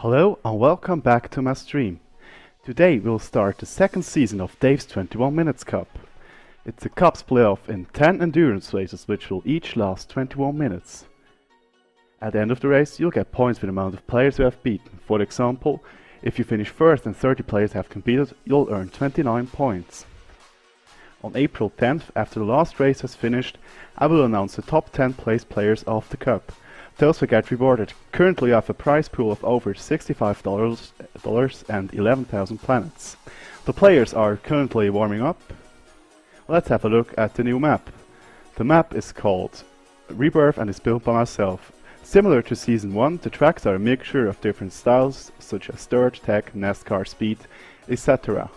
Hello and welcome back to my stream. Today we'll start the second season of Dave's 21 Minutes Cup. It's a cup split off in 10 endurance races which will each last 21 minutes. At the end of the race you'll get points for the amount of players you have beaten. For example, if you finish first and 30 players have competed, you'll earn 29 points. On April 10th, after the last race has finished, I will announce the top 10 placed players of the cup. Those will get rewarded. Currently I have a prize pool of over $65 and 11,000 planets. The players are currently warming up. Let's have a look at the new map. The map is called Rebirth and is built by myself. Similar to Season 1, the tracks are a mixture of different styles such as dirt, tech, NASCAR, speed, etc.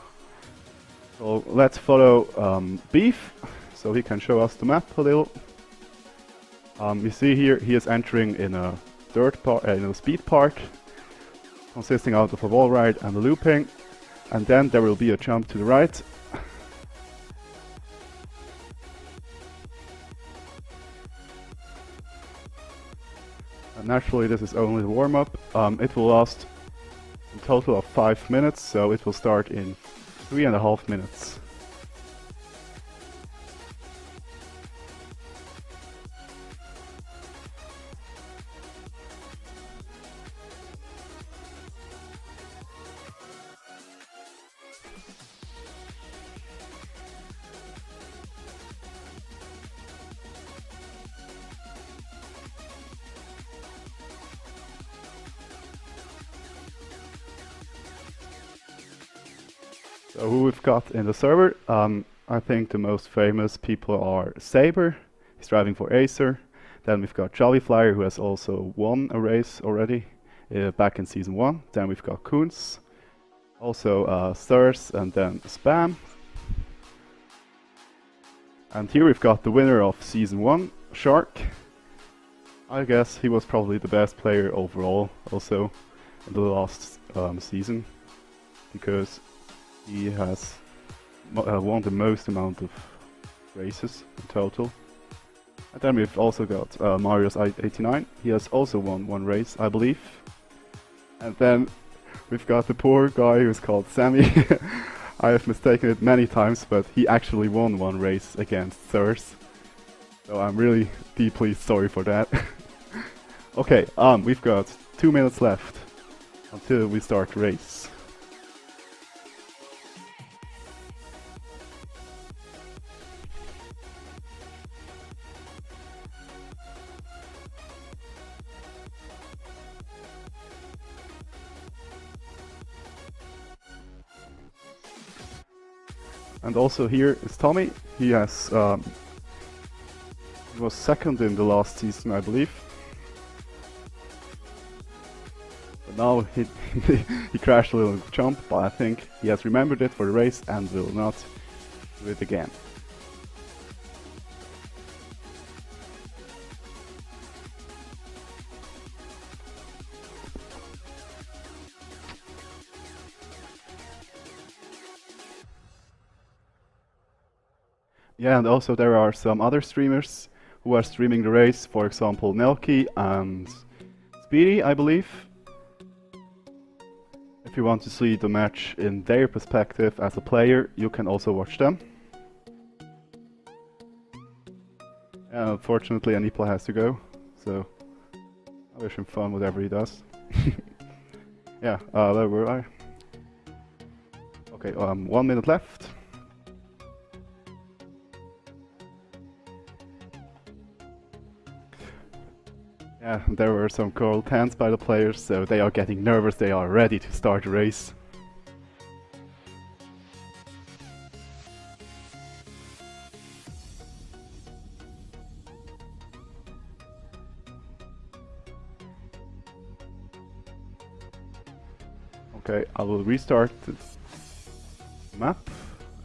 So let's follow Beef, so he can show us the map a little. You see here he is entering in a dirt part, in a speed part, consisting out of a wall ride and a looping, and then there will be a jump to the right. And naturally this is only the warm-up. It will last a total of 5 minutes, so it will start in 3.5 minutes. So who we've got in the server, I think the most famous people are Saber, he's driving for Acer. Then we've got JaviFlyer, who has also won a race already back in Season 1. Then we've got Koenz, also Thurs, and then Spam. And here we've got the winner of Season 1, Shark. I guess he was probably the best player overall also in the last season, because he has won the most amount of races in total. And then we've also got Marius89. He has also won one race, I believe. And then we've got the poor guy who's called Sammy. I have mistaken it many times, but he actually won one race against Thurs. So I'm really deeply sorry for that. Okay, we've got 2 minutes left until we start the race. And also here is Tommy. He has he was second in the last season, I believe. But now he crashed a little jump, but I think he has remembered it for the race and will not do it again. Yeah, and also there are some other streamers who are streaming the race, for example Nelky and Speedy, I believe. If you want to see the match in their perspective as a player, you can also watch them. Unfortunately Anipla has to go, so I wish him fun whatever he does. Yeah, where were I? Okay, 1 minute left. Yeah, there were some cold hands by the players, so they are getting nervous, they are ready to start the race. Okay, I will restart the map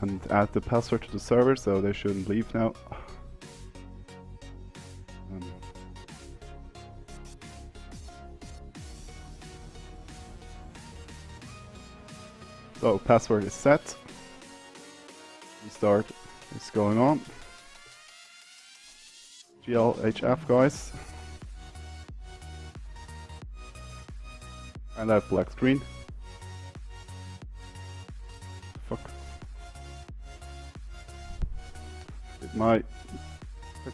and add the password to the server, so they shouldn't leave now. So password is set. Restart is going on. GLHF guys. And I have black screen. Fuck. Did my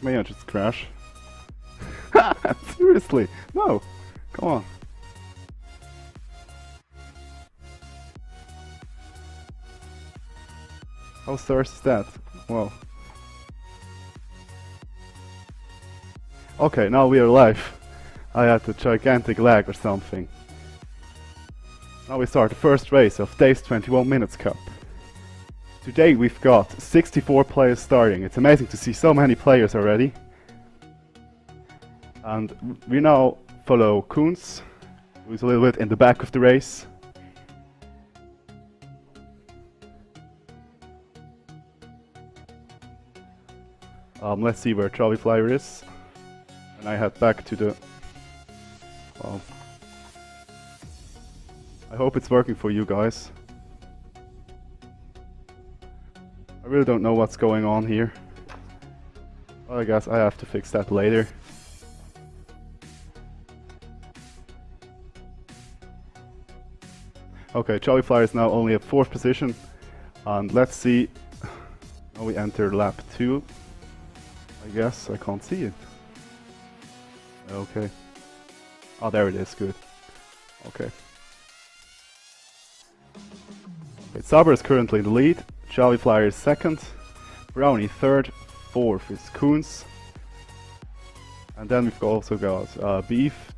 engines crash? Seriously? No! Come on. How stars is that? Wow. Okay, now we are live. I had a gigantic lag or something. Now we start the first race of Dave's 21 Minutes Cup. Today we've got 64 players starting. It's amazing to see so many players already. And we now follow Koenz, who's a little bit in the back of the race. Let's see where JaviFlyer is. And I head back to the... Well, I hope it's working for you guys. I really don't know what's going on here. Well, I guess I have to fix that later. Okay, JaviFlyer is now only at 4th position. And let's see. Now we enter lap 2. I guess I can't see it. Okay. Oh, there it is. Good. Okay. Saber is currently in the lead. JaviFlyer is 2nd. Brownie 3rd. 4th is Koenz. And then we've also got Beef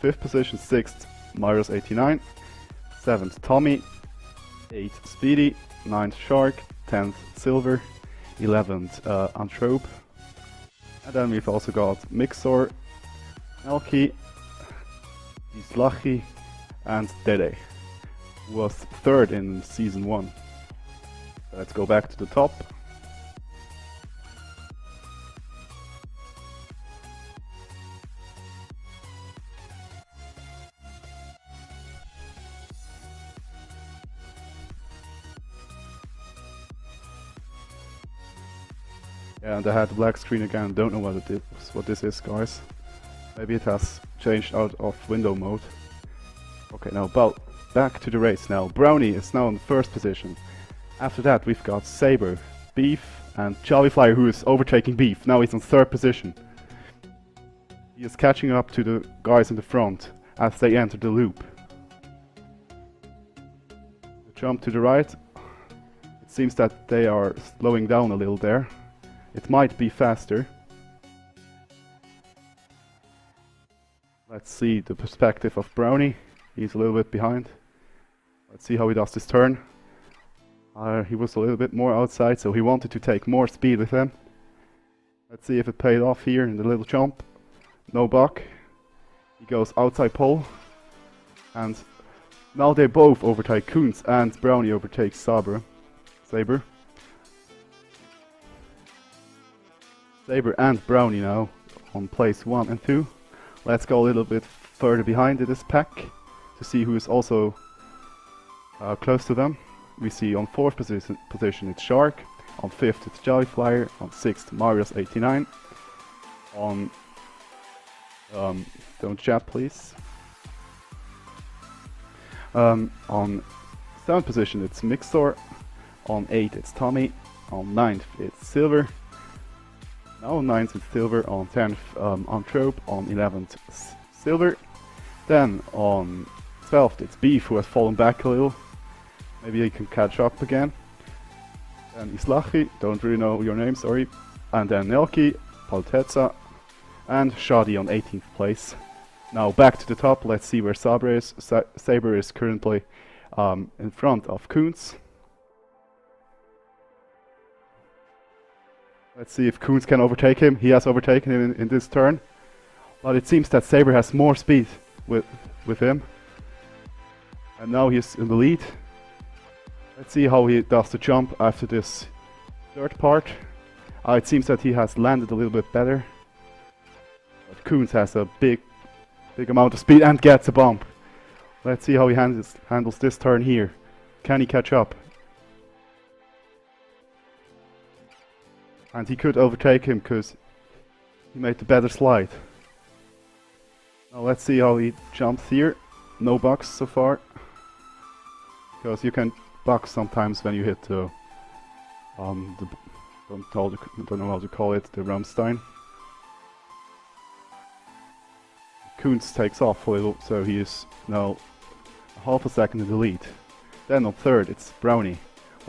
5th position. 6th Marius 89. 7th Tommy. 8th Speedy. 9th Shark. 10th Silver. 11th Anthrope. And then we've also got Mixor, Elki, Islachi, and Dede, who was 3rd in Season 1. So let's go back to the top. Yeah, and I had the black screen again. Don't know what this is, guys. Maybe it has changed out of window mode. Okay, now back to the race now. Brownie is now in 1st position. After that we've got Saber, Beef, and JaviFlyer, who is overtaking Beef. Now he's in 3rd position. He is catching up to the guys in the front as they enter the loop. The jump to the right. It seems that they are slowing down a little there. It might be faster. Let's see the perspective of Brownie. He's a little bit behind. Let's see how he does this turn. He was a little bit more outside, so he wanted to take more speed with him. Let's see if it paid off here in the little jump. No buck. He goes outside pole. And now they both overtake Koenz, and Brownie overtakes Saber. Saber and Brownie now on place 1 and 2. Let's go a little bit further behind in this pack to see who is also close to them. We see on 4th position it's Shark, on 5th it's JaviFlyer, on 6th Marius 89, on don't chat please. On 7th position it's Mixor, on 8th it's Tommy, on 9th it's Silver. Now on 9th it's Silver, on 10th Anthrope, on 11th Silver. Then on 12th it's Beef, who has fallen back a little. Maybe he can catch up again. Then Islachi, don't really know your name, sorry. And then Nelki, Paltetza, and Shadi on 18th place. Now back to the top, let's see where Saber is. Saber is currently in front of Koenz. Let's see if Koenz can overtake him. He has overtaken him in this turn. But it seems that Saber has more speed with him. And now he's in the lead. Let's see how he does the jump after this 3rd part. It seems that he has landed a little bit better. But Koenz has a big amount of speed and gets a bump. Let's see how he handles this turn here. Can he catch up? And he could overtake him because he made the better slide. Now let's see how he jumps here. no bugs so far. Because you can bug sometimes when you hit the don't know how to call it, the Rammstein. Koenz takes off a little, so he is now half a second in the lead. Then on third it's Brownie.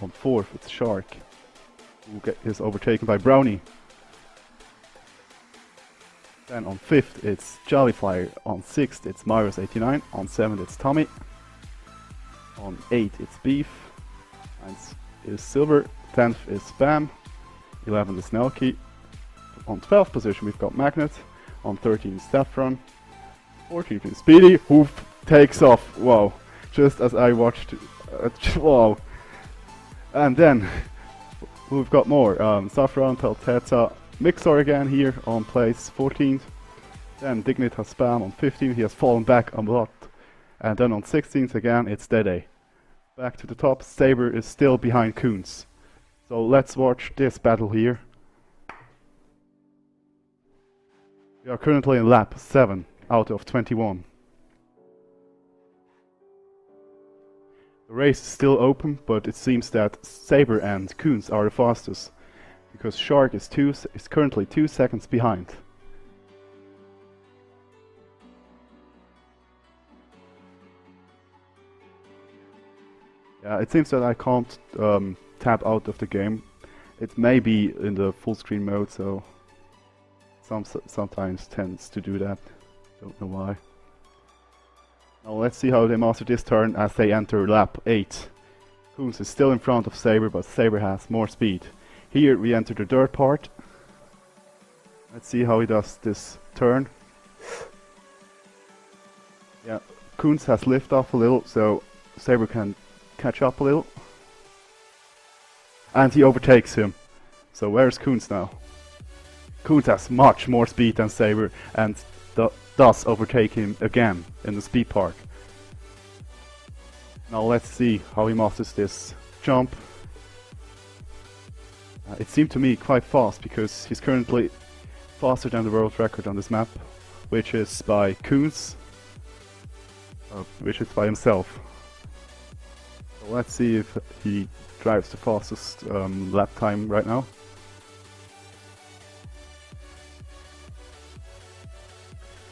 On fourth it's Shark, who is overtaken by Brownie. Then on fifth it's JaviFlyer. On sixth it's Myros89. On seventh it's Tommy. On 8 it's Beef. 9 is Silver. 10th is Spam. 11th is Nelky. On 12th position we've got Magnet. On 13 is Saffron. 14th is Speedy, who takes off. Wow. Just as I watched. Wow. And then we've got more. Saffron, Telteta, Mixor again here on place 14th. Then Dignitas Spam on 15th. He has fallen back a lot. And then on 16th again, it's Dede. Back to the top, Saber is still behind Koenz. So let's watch this battle here. We are currently in lap 7 out of 21. The race is still open, but it seems that Saber and Koenz are the fastest. Because Shark is currently 2 seconds behind. Yeah, it seems that I can't tab out of the game. It may be in the full screen mode, so sometimes tends to do that. Don't know why. Now let's see how they master this turn as they enter lap 8. Koenz is still in front of Saber, but Saber has more speed. Here we enter the dirt part. Let's see how he does this turn. Yeah, Koenz has lift off a little, so Saber can catch up a little. And he overtakes him. So where's Koenz now? Koenz has much more speed than Saber and does overtake him again in the speed part. Now let's see how he masters this jump. It seemed to me quite fast because he's currently faster than the world record on this map, which is by Koenz, which is by himself. So let's see if he drives the fastest lap time right now.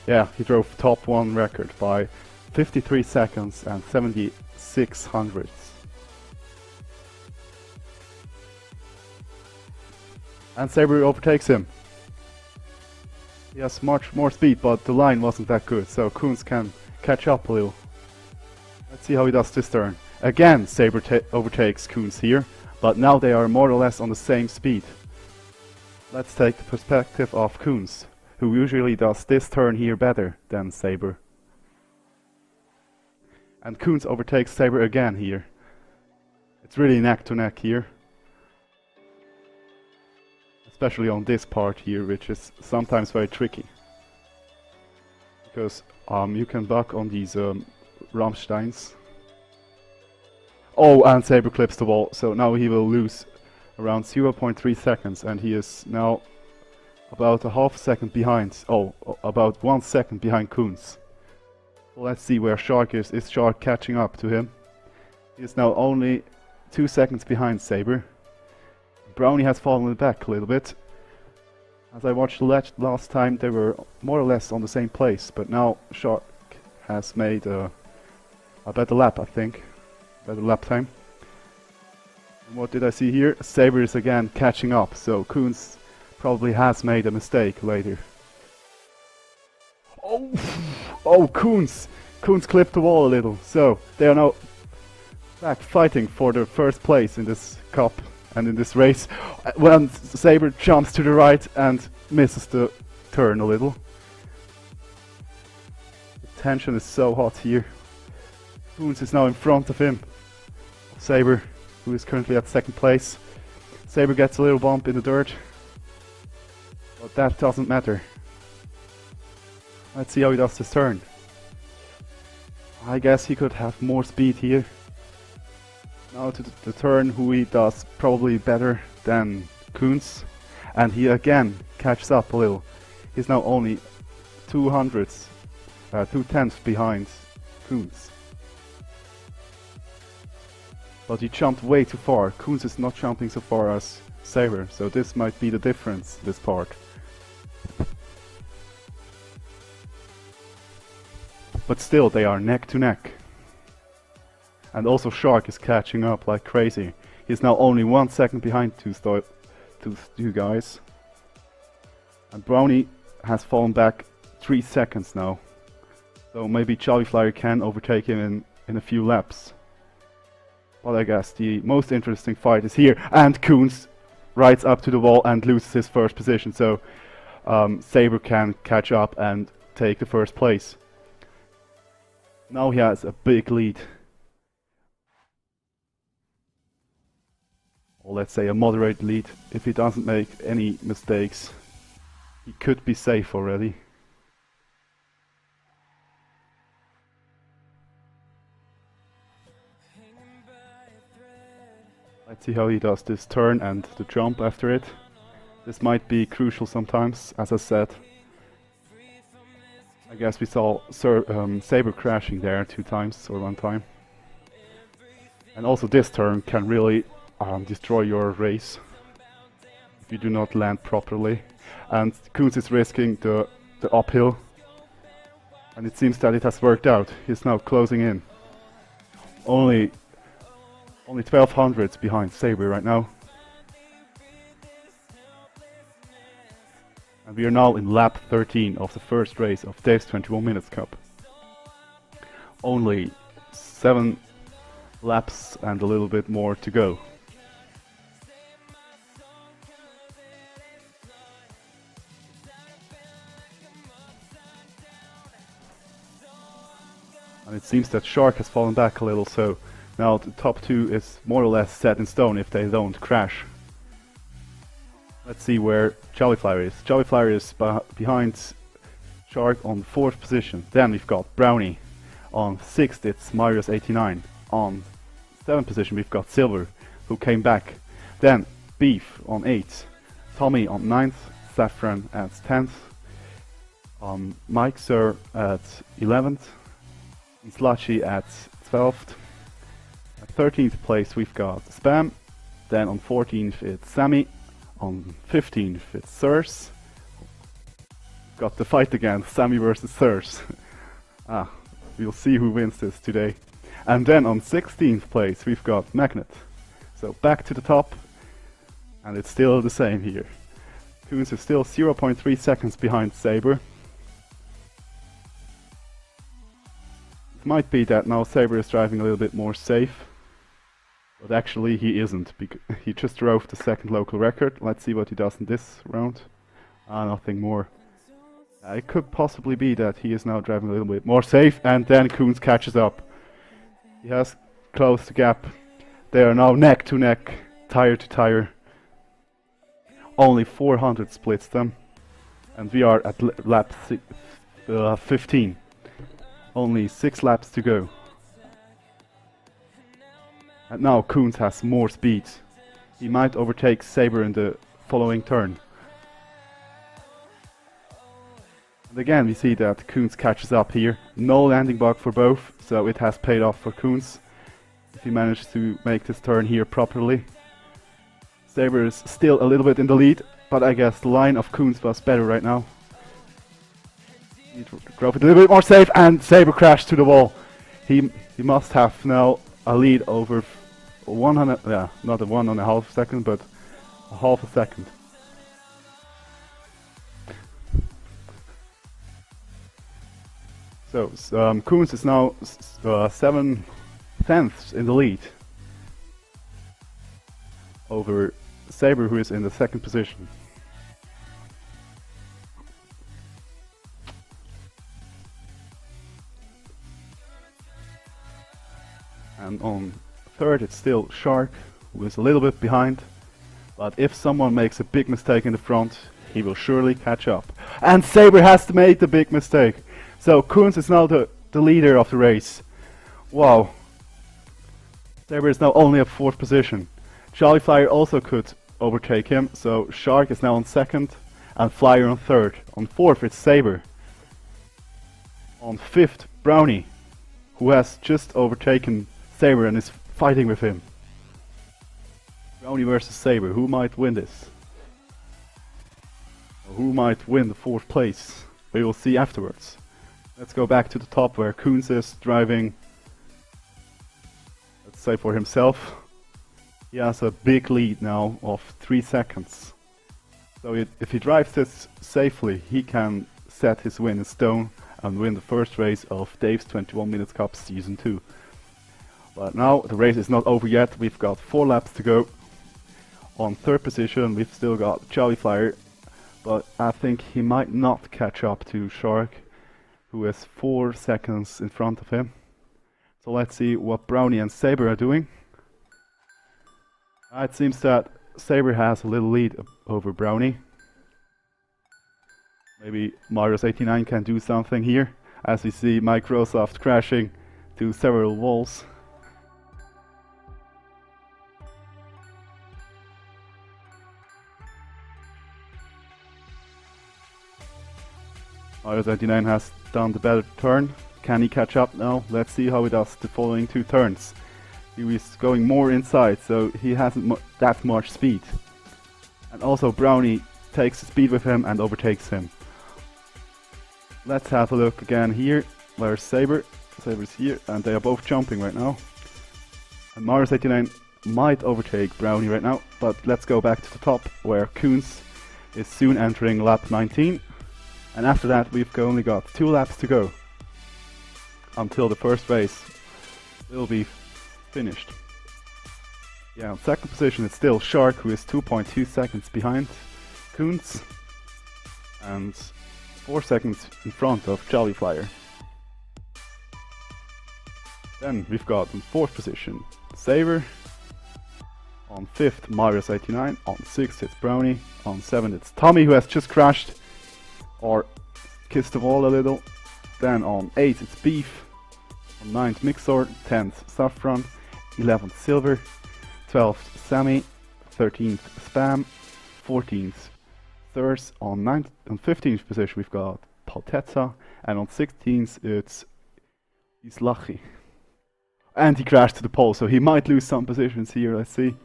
Yeah, he drove top 1 record by 53 seconds and 76 hundredths. And Saber overtakes him. He has much more speed, but the line wasn't that good, so Koenz can catch up a little. Let's see how he does this turn. Again, Saber overtakes Koenz here, but now they are more or less on the same speed. Let's take the perspective of Koenz, who usually does this turn here better than Saber. And Koenz overtakes Saber again here. It's really neck to neck here. Especially on this part here, which is sometimes very tricky. Because you can bug on these Rammsteins. Oh, and Saber clips the wall, so now he will lose around 0.3 seconds, and he is now about a half second behind. Oh, about 1 second behind Koenz. Let's see where Shark is. Is Shark catching up to him? He is now only 2 seconds behind Saber. Brownie has fallen back a little bit. As I watched last time, they were more or less on the same place, but now Shark has made a better lap, I think. Better lap time. And what did I see here? Saber is again catching up, so Koenz probably has made a mistake later. Oh, Koenz! Koenz clipped the wall a little, so they are now back fighting for the first place in this cup and in this race. When Saber jumps to the right and misses the turn a little. The tension is so hot here. Koenz is now in front of him. Saber, who is currently at second place. Saber gets a little bump in the dirt, but that doesn't matter. Let's see how he does this turn. I guess he could have more speed here. Now to the turn, who he does probably better than Koenz, and he again catches up a little. He's now only 2 tenths behind Koenz. But he jumped way too far. Koenz is not jumping so far as Saber, so this might be the difference, this part. But still, they are neck to neck. And also Shark is catching up like crazy. He's now only 1 second behind two guys. And Brownie has fallen back 3 seconds now. So maybe JaviFlyer can overtake him in a few laps. But I guess the most interesting fight is here. And Koenz rides up to the wall and loses his first position. So Saber can catch up and take the first place. Now he has a big lead. Or let's say a moderate lead. If he doesn't make any mistakes, he could be safe already. Let's see how he does this turn and the jump after it. This might be crucial sometimes, as I said. I guess we saw Saber crashing there 2 times or 1 time. And also this turn can really destroy your race if you do not land properly. And Koenz is risking the uphill. And it seems that it has worked out. He's now closing in. Only 1200s behind Saber right now. And we are now in lap 13 of the first race of Dave's 21 Minutes Cup. Only 7 laps and a little bit more to go. And it seems that Shark has fallen back a little, so now the top 2 is more or less set in stone if they don't crash. Let's see where JaviFlyer is. JaviFlyer is behind Shark on 4th position. Then we've got Brownie. On 6th it's Marius89. On 7th position we've got Silver, who came back. Then Beef on 8th. Tommy on 9th. Saffron at 10th. Mike Sir at 11th. And Slushy at 12th. At 13th place we've got Spam. Then on 14th it's Sammy. On 15th it's Sirs. Got the fight again, Sammy versus Sirs. We'll see who wins this today. And then on 16th place we've got Magnet. So back to the top, and it's still the same here. Koenz is still 0.3 seconds behind Saber. It might be that now Saber is driving a little bit more safe. But actually he isn't, because he just drove the 2nd local record. Let's see what he does in this round. Nothing more. It could possibly be that he is now driving a little bit more safe, and then Koenz catches up. He has closed the gap. They are now neck to neck, tire to tire. Only 400 splits them. And we are at lap 15. Only 6 laps to go. And now Koenz has more speed. He might overtake Saber in the following turn. And again we see that Koenz catches up here. No landing bug for both, so it has paid off for Koenz. If he managed to make this turn here properly. Saber is still a little bit in the lead, but I guess the line of Koenz was better right now. He drove it a little bit more safe, and Saber crashed to the wall. He must have now a lead over 100, not a 1.5 second, but a half a second. So Koenz is now 7/10 in the lead over Saber, who is in the 2nd position. And on 3rd it's still Shark, who is a little bit behind, but if someone makes a big mistake in the front, he will surely catch up. And Saber has to make the big mistake. So Koenz is now the leader of the race. Wow. Saber is now only at 4th position. JaviFlyer also could overtake him, so Shark is now on 2nd and Flyer on 3rd. On 4th it's Saber. On 5th Brownie, who has just overtaken Saber and is fighting with him. Brownie versus Saber, who might win this? Who might win the 4th place? We will see afterwards. Let's go back to the top where Koenz is driving, let's say for himself. He has a big lead now of 3 seconds. So if he drives this safely, he can set his win in stone and win the first race of Dave's 21 Minutes Cup Season 2. But now the race is not over yet, we've got 4 laps to go. On 3rd position we've still got JaviFlyer, but I think he might not catch up to Shark, who is 4 seconds in front of him. So let's see what Brownie and Saber are doing. It seems that Saber has a little lead over Brownie. Maybe Marius89 can do something here, as we see Microsoft crashing to several walls. Marius89 has done the better turn. Can he catch up now? Let's see how he does the following 2 turns. He is going more inside, so he hasn't that much speed. And also Brownie takes the speed with him and overtakes him. Let's have a look again here. Where's Saber? Saber's here, and they are both jumping right now. And Marius89 might overtake Brownie right now, but let's go back to the top where Koenz is soon entering lap 19. And after that we've only got 2 laps to go until the first race will be finished. Yeah, in 2nd position it's still Shark, who is 2.2 seconds behind Koenz and 4 seconds in front of JaviFlyer. Then we've got in 4th position Saber, on 5th Marius89, on 6th it's Brownie, on 7th it's Tommy, who has just crashed or kissed the wall a little. Then on 8th it's Beef, on 9th Mixor, 10th Saffron, 11th Silver, 12th Sammy, 13th Spam, 14th Thurs. On 15th position we've got Paltetza, and on 16th it's Islachi. And he crashed to the pole, so he might lose some positions here. Let's see.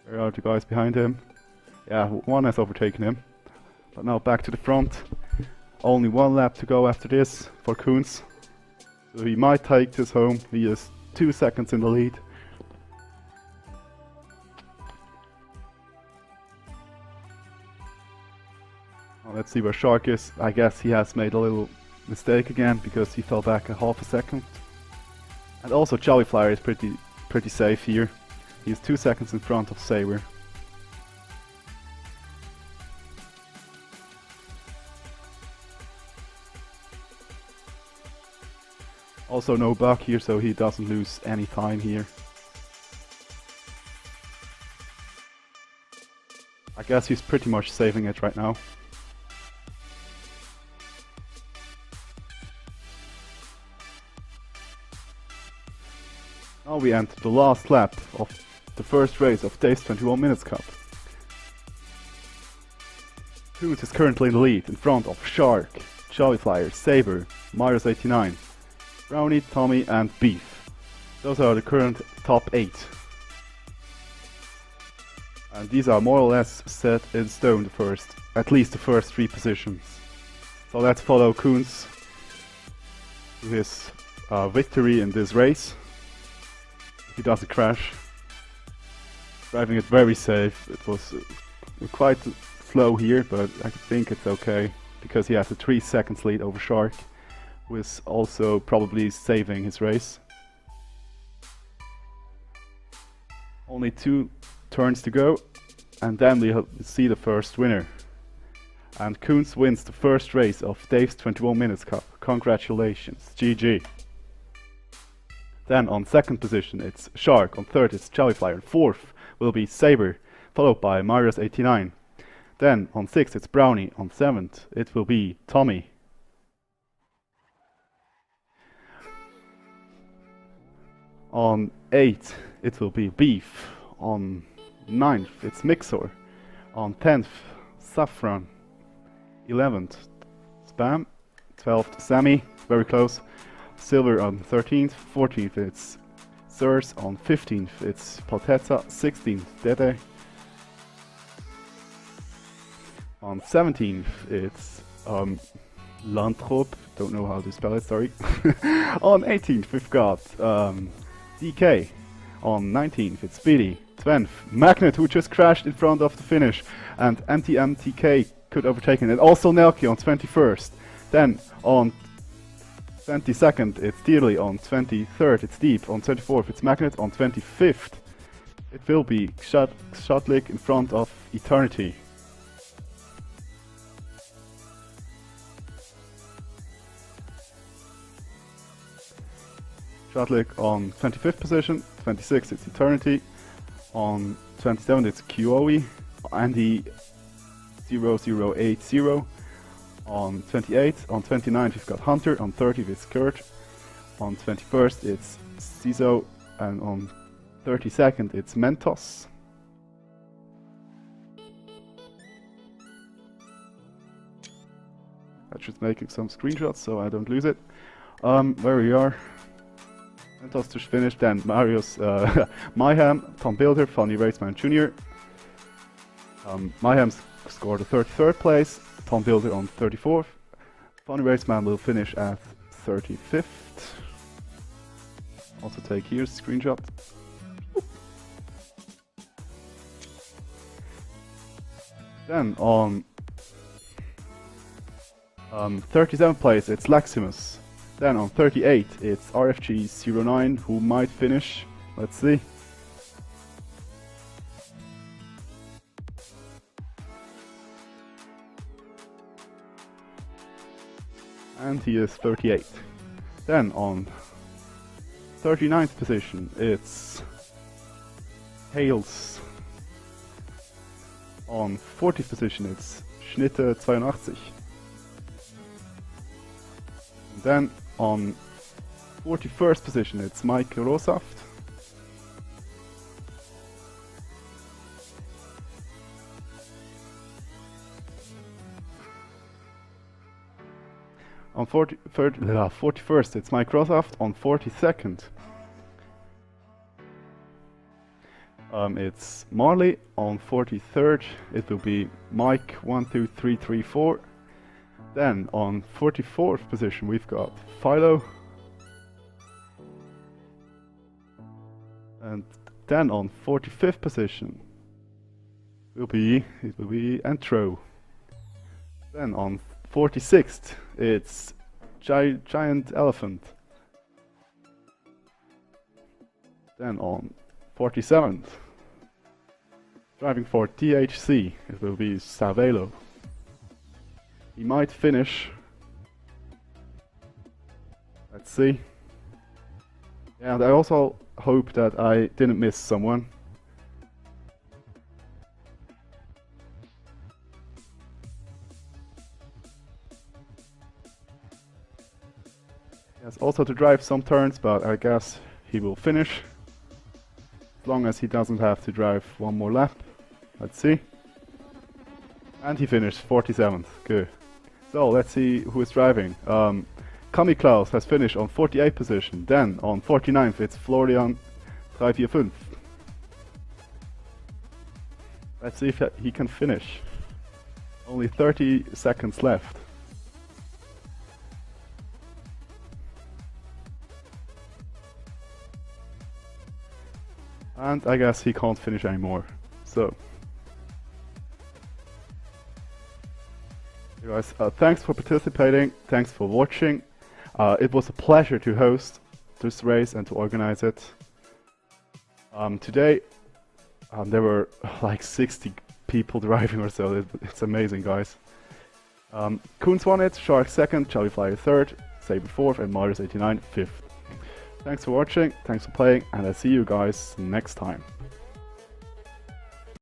Where are the guys behind him? Yeah, one has overtaken him. But now back to the front. Only 1 lap to go after this for Koenz. So he might take this home. He is 2 seconds in the lead. Now let's see where Shark is. I guess he has made a little mistake again because he fell back a half a second. And also JaviFlyer is pretty safe here. He is 2 seconds in front of Saber. Also no bug here, so he doesn't lose any time here. I guess he's pretty much saving it right now. Now we enter the last lap of the first race of Dave's 21 Minutes Cup. Koenz is currently in the lead, in front of Shark, JaviFlyer, Saber, Marius89, Brownie, Tommy and Beef. Those are the current top 8. And these are more or less set in stone, at least the first 3 positions. So let's follow Koenz to his victory in this race. If he doesn't crash. Driving it very safe. It was quite slow here, but I think it's okay because he has a 3 seconds lead over Shark, who is also probably saving his race. Only 2 turns to go, and then we'll see the first winner. And Koenz wins the first race of Dave's 21 Minutes Cup. Congratulations, GG. Then on 2nd position it's Shark, on 3rd it's JaviFlyer, and 4th will be Saber, followed by Marius89. Then on 6th it's Brownie, on 7th it will be Tommy. On 8th it will be Beef, on 9th it's Mixor, on 10th Saffron, 11th Spam, 12th Sammy, very close, Silver on 13th, 14th it's Sirs, on 15th it's Paltezza, 16th Dede. On 17th it's Landrop, don't know how to spell it, sorry. On 18th we've got DK. On 19th it's Speedy. 20th Magnet, who just crashed in front of the finish, and MTMTK could overtake it. And also Nelke on 21st. Then on 22nd it's Dearly. On 23rd it's Deep. On 24th it's Magnet. On 25th it will be Shotlik in front of Eternity. Shotlik on 25th position, 26th it's Eternity, on 27th it's QOE, Andy 0080, on 28th, on 29th we've got Hunter, on 30th it's Kurt, on 21st it's Ciso, and on 32nd it's Mentos. I'm just making some screenshots so I don't lose it. Where we are. Mentos just finished, then Marius Mayhem, Tom Builder, Funny Raceman Jr. Mayhem scored a 33rd place, Tom Builder on 34th. Funny Raceman will finish at 35th. Also take here's a screenshot. Then on 37th place it's Laximus. Then on 38 it's RFG09, who might finish. Let's see. And he is 38. Then on 39th position it's Hales. On 40th position it's Schnitte 82. And then on 41st position it's Mike Rosaft. On 41st it's Mike Rosaft. On 42nd it's Marley. On 43rd it will be Mike 12334. Then on 44th position we've got Philo. And then on 45th position it will be Entro. Then on 46th it's Giant Elephant. Then on 47th, driving for THC, it will be Savelo. He might finish. Let's see. And I also hope that I didn't miss someone. He has also to drive some turns, but I guess he will finish. As long as he doesn't have to drive one more lap. Let's see. And he finished 47th. Good. So let's see who is driving. Kami Klaus has finished on 48th position. Then on 49th it's Florian 345. Let's see if he can finish. Only 30 seconds left. And I guess he can't finish anymore. So, you guys, thanks for participating. Thanks for watching. It was a pleasure to host this race and to organize it. Today, there were like 60 people driving or so. It's amazing, guys. Koenz won it, Shark second, JaviFlyer third, Saber fourth, and Marius89 fifth. Thanks for watching, thanks for playing, and I'll see you guys next time.